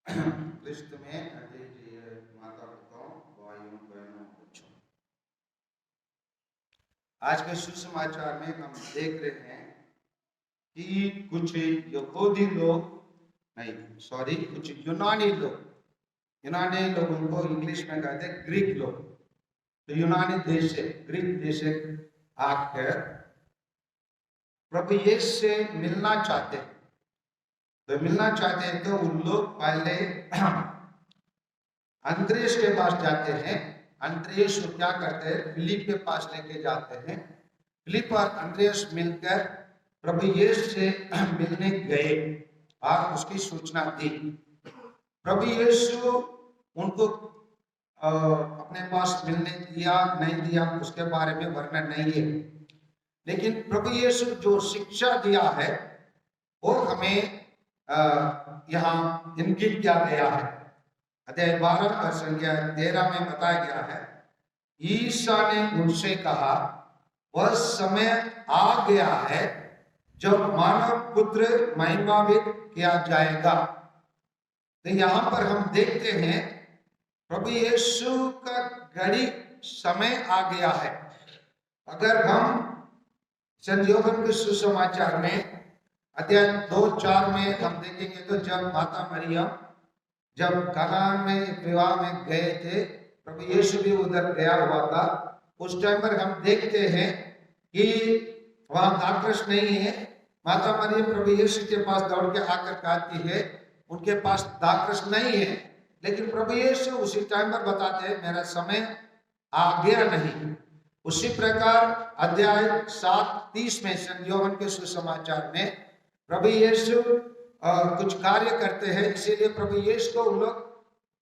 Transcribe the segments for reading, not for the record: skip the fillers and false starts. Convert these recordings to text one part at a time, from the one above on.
क्रिस्त में अद्वितीय माता पिताओं, भाइयों बहनों बच्चों, आज के सुसमाचार में हम देख रहे हैं कि कुछ यहूदी लोग कुछ यूनानी लोगों को इंग्लिश में कहते हैं ग्रीक लोग। तो यूनानी देश से, ग्रीक देश से आकर प्रभु यीशु से मिलना चाहते हैं। तो उन लोग पहले अंद्रेस के पास जाते हैं। अंद्रेस को क्या करते हैं, फिलिप के पास लेके जाते हैं। फिलिप और अंद्रेस मिलकर प्रभु यीशु से मिलने गए और उसकी सूचना दी। प्रभु यीशु उनको अपने पास मिलने दिया नहीं दिया उसके बारे में वर्णन नहीं है, लेकिन प्रभु यीशु जो शिक्षा दिया है वो हमें यहाँ इंगित किया गया है। अध्याय 12 और संख्या 13 में बताया गया है, ईसा ने उनसे कहा, वह समय आ गया है जब मानव पुत्र महिमान्वित किया जाएगा। तो यहाँ पर हम देखते हैं प्रभु यीशु का घड़ी समय आ गया है। अगर हम संत यूहन्ना के सुसमाचार में अध्याय 2:4 में हम देखेंगे तो जब माता मरियम जब कनान में विवाह में गए थे, प्रभु यीशु भी उधर गया हुआ था। उस टाइम पर हम देखते हैं कि वहां दाखरस नहीं है। माता मरियम प्रभु यीशु के पास दौड़ के आकर कहती है उनके पास दाखरस नहीं है, लेकिन प्रभु यीशु उसी टाइम पर बताते हैं मेरा समय आ गया नहीं। उसी प्रकार अध्याय 7:30 में संत यूहन्ना के सुसमाचार में प्रभु यीशु कुछ कार्य करते हैं, इसीलिए प्रभु यीशु को उन लोग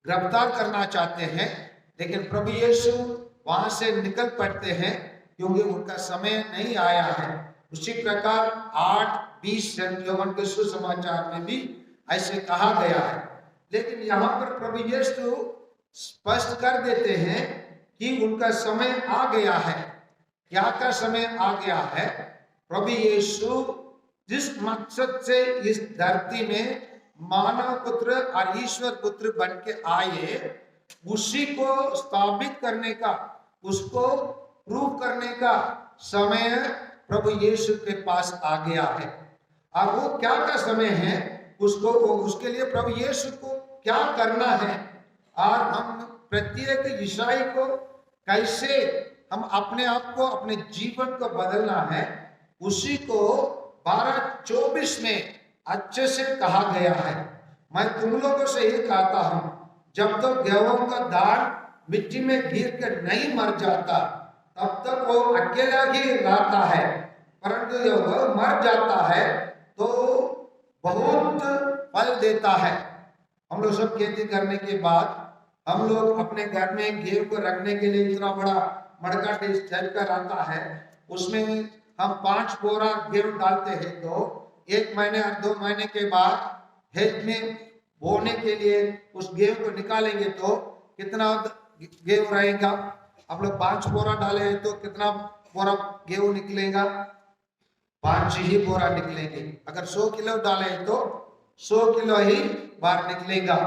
गिरफ्तार करना चाहते हैं, लेकिन प्रभु यीशु वहां से निकल पड़ते हैं क्योंकि उनका समय नहीं आया है। उसी प्रकार 8:20 संत यूहन्ना के सुसमाचार में भी ऐसे कहा गया है। लेकिन यहाँ पर प्रभु यीशु स्पष्ट कर देते हैं कि उनका समय आ गया है। क्या का समय आ गया है? प्रभु यीशु जिस मकसद से इस धरती में मानव पुत्र और ईश्वर पुत्र बन के आए, उसी को स्थापित करने का, उसको प्रूव करने का समय प्रभु यीशु के पास आ गया है। और वो क्या का समय है, उसके लिए प्रभु यीशु को क्या करना है और हम प्रत्येक ईसाई को कैसे हम अपने आप को, अपने जीवन को बदलना है, उसी को 12:24 में अच्छे से कहा गया है। मैं तुम लोगों से ये कहता हूं, जब तक गेहूं का दान मिट्टी में गिर कर नहीं मर जाता तब तक वो अकेला ही रहता है, परंतु जब वह मर जाता है तो बहुत फल देता है। हम लोग सब खेती करने के बाद हम लोग अपने घर में गेहूं को रखने के लिए इतना बड़ा मड़का टाइप का रहता है, उसमें हम 5 बोरा गेहूं डालते हैं। तो 1 महीने और 2 महीने के बाद खेत में बोने के लिए उस गेहूं को निकालेंगे तो कितना गेहूं रहेगा? आप लोग 5 बोरा डाले तो कितना बोरा गेहूं निकलेगा? 5 ही बोरा निकलेंगे। अगर 100 किलो डाले तो 100 किलो ही बाहर निकलेगा।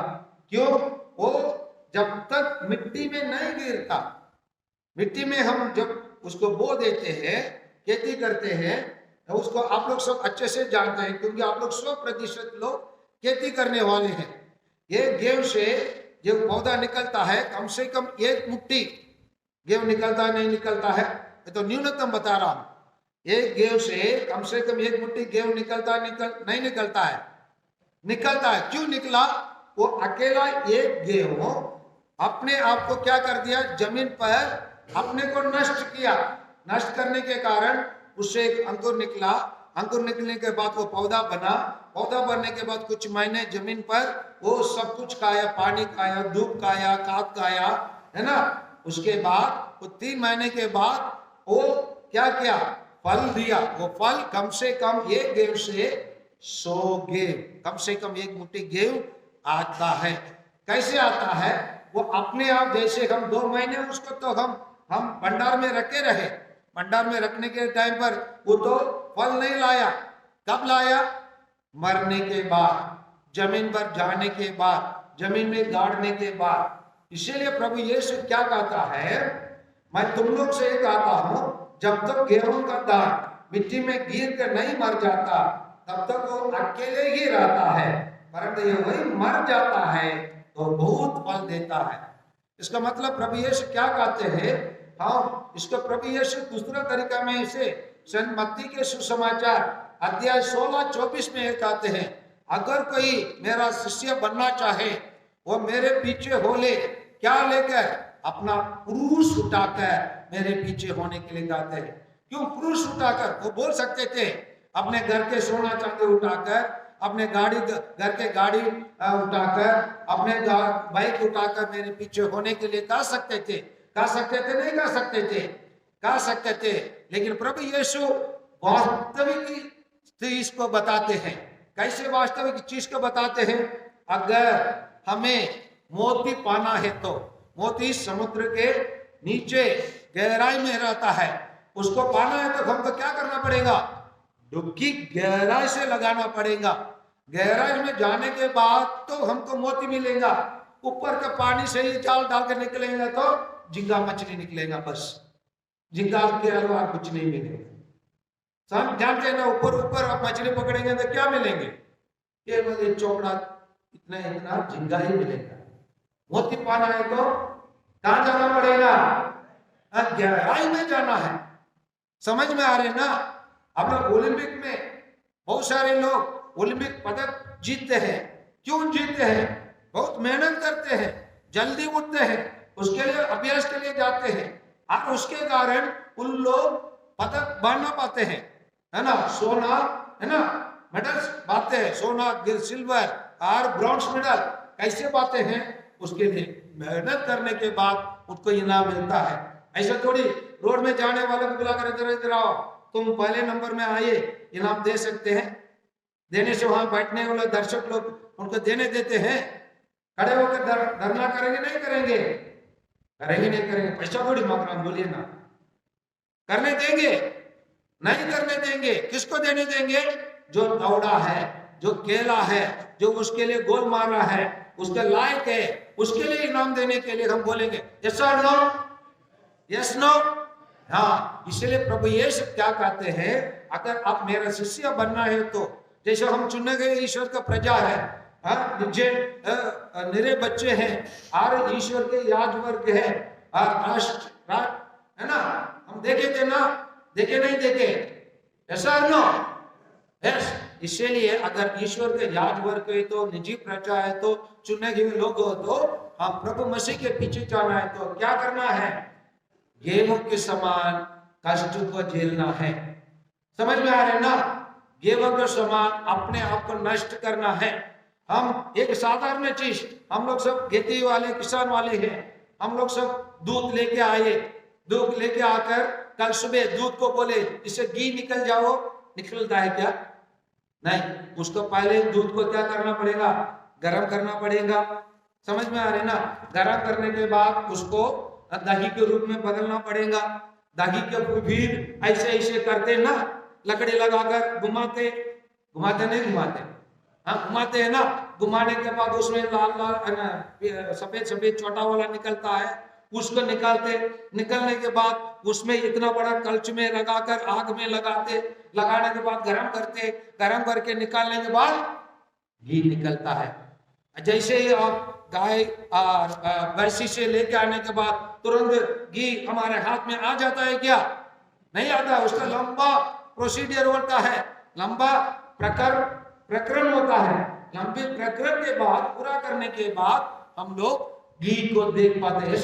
क्यों? वो जब तक मिट्टी में नहीं गिरता, मिट्टी में हम जब उसको बो देते हैं, खेती करते हैं, तो उसको आप लोग सब अच्छे से जानते हैं क्योंकि आप लोग 100% लोग खेती करने वाले हैं। ये गेहूं से जो पौधा निकलता है, कम से कम 1 मुट्ठी गेहूं निकलता है नहीं निकलता है? ये तो न्यूनतम बता रहा हूं। एक गेहूं से कम 1 मुट्ठी गेहूं निकलता है नहीं निकलता है? निकलता है। क्यों निकला? वो अकेला एक गेहूं अपने आप को क्या कर दिया, जमीन पर अपने को नष्ट किया। नष्ट करने के कारण उससे एक अंकुर निकला। अंकुर निकलने के बाद वो पौधा बना। पौधा बनने के बाद कुछ महीने जमीन पर वो सब कुछ खाया, पानी खाया, धूप खाया, खाद खाया, है ना। उसके बाद वो 3 महीने के बाद वो क्या किया, फल दिया। वो फल कम से कम एक गेहूं से 100 गेहूं, कम से कम 1 मुट्ठी गेहूं आता है। कैसे आता है? वो अपने आप, जैसे हम 2 महीने उसको तो हम भंडार में रखे रहे। भंडार में रखने के टाइम पर वो तो फल नहीं लाया। कब लाया? मरने के बाद, जमीन पर जाने के बाद, जमीन में गाड़ने के बाद। इसीलिए प्रभु यीशु क्या कहता है, मैं तुम लोग से ये कहता हूं, जब तक गेहूं का दाना मिट्टी में गिर कर नहीं मर जाता तब तक वो अकेले ही रहता है, परंतु ये वही मर जाता है तो बहुत फल देता है। इसका मतलब प्रभु यीशु क्या कहते हैं, हाँ, इसको प्रभु यीशु दूसरा तरीका में इसे संत मत्ती के सुसमाचार अध्याय 16-24 में कहते हैं, अगर कोई मेरा शिष्य बनना चाहे वो मेरे पीछे हो ले, क्या लेकर, अपना क्रूस उठाकर मेरे पीछे होने के लिए कहते हैं। क्यों क्रूस उठाकर? वो बोल सकते थे अपने घर के सोना चांदी उठाकर, अपने गाड़ी घर के गाड़ी उठाकर, अपने बाइक उठाकर मेरे पीछे होने के लिए कह सकते थे, नहीं कह सकते थे, कह सकते थे। लेकिन प्रभु यीशु वास्तविक चीज को बताते हैं। कैसे वास्तविक चीज को बताते हैं? अगर हमें मोती पाना है तो मोती समुद्र के नीचे गहराई में रहता है, उसको पाना है तो हमको क्या करना पड़ेगा? डुबकी गहराई से लगाना पड़ेगा। गहराई में जाने के बाद तो हमको मोती मिलेगा। ऊपर के पानी से ही जाल डाल के निकलेंगे तो झींगा मछली निकलेगा, बस झींगा के अलावा कुछ नहीं मिलेगा। सब जानते हैं ना, ऊपर ऊपर आप मछली पकड़ेंगे तो क्या मिलेंगे? केवल चौकड़ा इतना इतना झींगा ही मिलेगा। मोती पाना है तो कहां जाना पड़ेगा? गहराई में जाना है। समझ में आ रहे ना? अब लोग ओलंपिक में बहुत सारे लोग ओलंपिक पदक जीतते हैं। क्यों जीतते हैं? बहुत मेहनत करते हैं, जल्दी उठते हैं, उसके लिए अभ्यास के लिए जाते हैं और उसके कारण उन लोग पदक बांधना पाते हैं, है ना, सोना, है ना, मेडल्स पाते हैं, सोना, सिल्वर और ब्रॉन्ज मेडल कैसे पाते हैं? उसके लिए मेहनत करने के बाद उसको इनाम मिलता है। ऐसा थोड़ी रोड में जाने वाले को बुलाकर इधर इधर आओ, तुम पहले नंबर में आइए, इनाम दे सकते हैं। देने से वहां बैठने वाले दर्शक लोग उनको देने देते हैं। खड़े होकर धरना करेंगे नहीं करेंगे? करेंगे नहीं करेंगे? पैसा थोड़ी मांग रहा, बोलिए ना। करने देंगे? नहीं करने देंगे। किसको देने देंगे? जो दौड़ा है, जो खेला है, जो उसके लिए गोल मारा है, उसके लायक है, उसके लिए इनाम देने के लिए हम बोलेंगे यस और नो, यस नो। हाँ, इसलिए प्रभु यीशु क्या कहते हैं, अगर आप मेरा शिष्य बनना है तो, जैसे हम चुने गए ईश्वर का प्रजा है, निरे बच्चे हैं और ईश्वर के याजवर्ग है और राष्ट्र, है ना, हम देखे थे ना, देखे नहीं देखे? ऐसा नो, यस। इसलिए अगर ईश्वर के याजवर्ग है तो, निजी प्रजा है तो, चुने गए लोग हो तो, हम प्रभु मसीह के पीछे जाना है तो क्या करना है? गेहूं के समान कष्ट को झेलना है। समझ में आ रहे ना? गेहूं के समान अपने आप को नष्ट करना है। हम एक साधारण चीज, हम लोग सब खेती वाले, किसान वाले हैं, हम लोग सब दूध लेके आए, दूध लेके आकर कल सुबह दूध को बोले इससे घी निकल जाओ, निकलता है क्या? नहीं, उसको पहले दूध को क्या करना पड़ेगा? गर्म करना पड़ेगा। समझ में आ रहे ना? गर्म करने के बाद उसको दही के रूप में बदलना पड़ेगा। दही के भी ऐसे ऐसे करते ना, लकड़ी लगाकर घुमाते, घुमाते नहीं घुमाते? हाँ, घुमाते हैं ना। घुमाने के बाद उसमें लाल लाल सफेद सफेद छोटा वाला निकलता है, उसको निकालते, निकलने के बाद उसमें इतना बड़ा कल्च में लगाकर आग में लगाते, लगाने के बाद गरम करते, गरम करके निकालने के बाद घी निकलता है। जैसे ही आप गाय और भैंसी से लेके आने के बाद तुरंत घी हमारे हाथ में आ जाता है क्या? नहीं आता। उसका लंबा प्रोसीडियर होता है, लंबा प्रकरण होता है। लंबे प्रकरण के बाद, पूरा करने के बाद हम लोग घी को देख पाते हैं।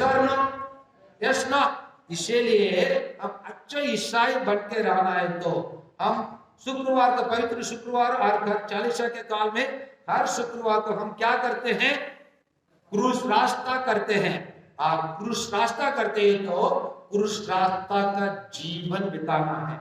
यस ना? इसीलिए हम अच्छा ईसाई बन के रहना है तो हम शुक्रवार को, पवित्र शुक्रवार और चालीसा के काल में हर शुक्रवार को हम क्या करते हैं? क्रूस रास्ता करते हैं। आप क्रूस रास्ता करते हैं तो क्रूस रास्ता का जीवन बिताना है।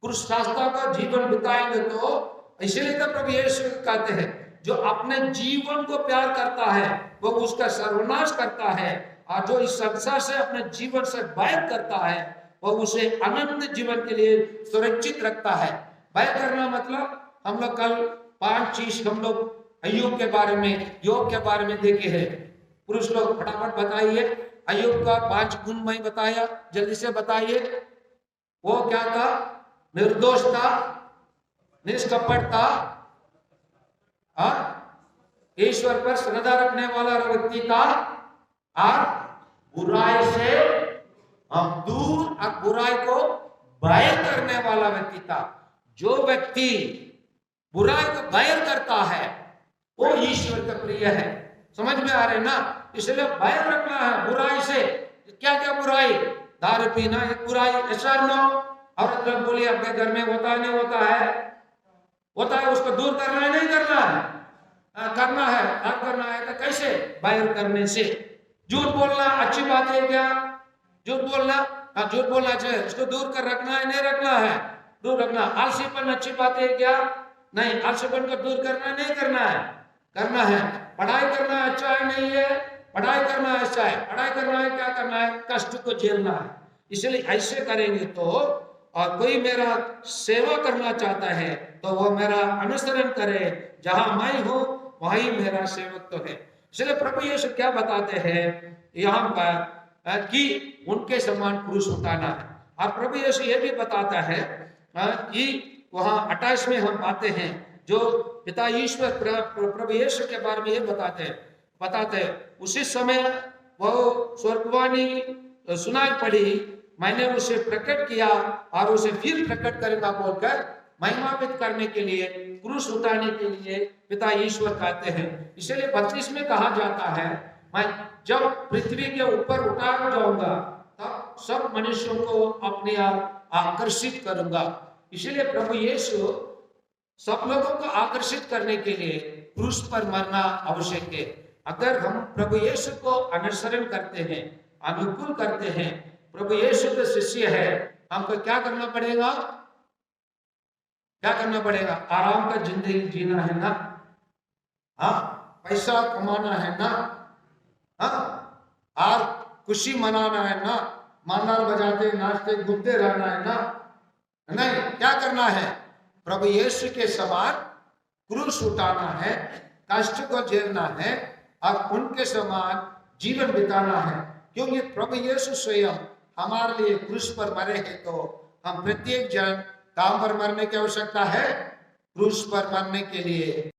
क्रूस रास्ता का जीवन बिताएंगे तो, इसीलिए तो प्रभु यीशु कहते हैं जो अपने जीवन को प्यार करता है वो उसका सर्वनाश करता है, और जो इस संसार से अपने जीवन से बैर करता है वो उसे अनंत जीवन के लिए सुरक्षित रखता है। बैर करना मतलब, हम लोग कल 5 चीज हम लोग अय्यूब के बारे में, योग के बारे में देखे हैं। पुरुष लोग फटाफट बताइए, अय्यूब का 5 गुण मैं बताया, जल्दी से बताइए। वो क्या था? निर्दोष था, निष्कपट था, ईश्वर पर श्रद्धा रखने वाला व्यक्ति था, और बुराई से दूर और बुराई को बैर करने वाला व्यक्ति था। जो व्यक्ति बुराई को बैर करता है वो ईश्वर का प्रिय है। समझ में आ रहे ना? इसलिए बैर रखना है बुराई से। क्या क्या बुराई? दारू पीना एक बुराई, ऐसा नो। औरत लोग बोली अपने घर में होता नहीं होता है, होता है, उसको दूर करना है, नहीं करना है? करना है। अब करना है तो कैसे? बैर करने से। झूठ बोलना अच्छी बात है क्या? झूठ बोलना, झूठ बोलना चाहिए, उसको दूर कर रखना है, नहीं रखना है? दूर रखना। आलसीपन अच्छी बात है क्या? नहीं, आलसीपन को दूर करना है, नहीं करना है? करना है। पढ़ाई करना अच्छा है, नहीं है? पढ़ाई करना अच्छा है। पढ़ाई करना है, क्या करना है? कष्ट को झेलना है। इसलिए ऐसे करेंगे तो, और कोई मेरा सेवा करना चाहता है तो वो मेरा अनुसरण करे। जहां मैं हूं वहीं मेरा सेवक तो है। इसलिए प्रभु यीशु क्या बताते हैं यहाँ पर कि उनके समान क्रूस उठाना है। और प्रभु यीशु ये भी बताता है कि वहां 28 में हम पाते हैं, जो पिता ईश्वर प्रभु यीशु के बारे में ये बताते हैं। उसी समय वो स्वर्गवाणी सुनाई पड़ी, मैंने उसे प्रकट किया और उसे फिर प्रकट करेगा बोलकर महिमान्वित करने के लिए, क्रूस उठाने के लिए पिता ईश्वर कहते हैं। इसलिए 32 में कहा जाता है, मैं जब पृथ्वी के ऊपर उठाया जाऊंगा तब सब मनुष्यों को अपने आप आकर्षित करूंगा। इसलिए प्रभु यीशु सब लोगों को आकर्षित करने के लिए क्रूस पर मरना आवश्यक है। अगर हम प्रभु यीशु को अनुसरण करते हैं, अनुकूल करते हैं, प्रभु यीशु के शिष्य है, हमको क्या करना पड़ेगा? क्या करना पड़ेगा? आराम का जिंदगी जीना है ना? पैसा कमाना है ना? और खुशी मनाना है ना? मांदार बजाते नाचते घूमते रहना है ना? नहीं, क्या करना है? प्रभु यीशु के समान क्रूस उठाना है, कष्ट को झेलना है और उनके समान जीवन बिताना है। क्योंकि प्रभु यीशु स्वयं हमारे लिए क्रूस पर मरे हैं, तो हम प्रत्येक जन काम पर मरने की आवश्यकता है। क्रूस पर मरने के लिए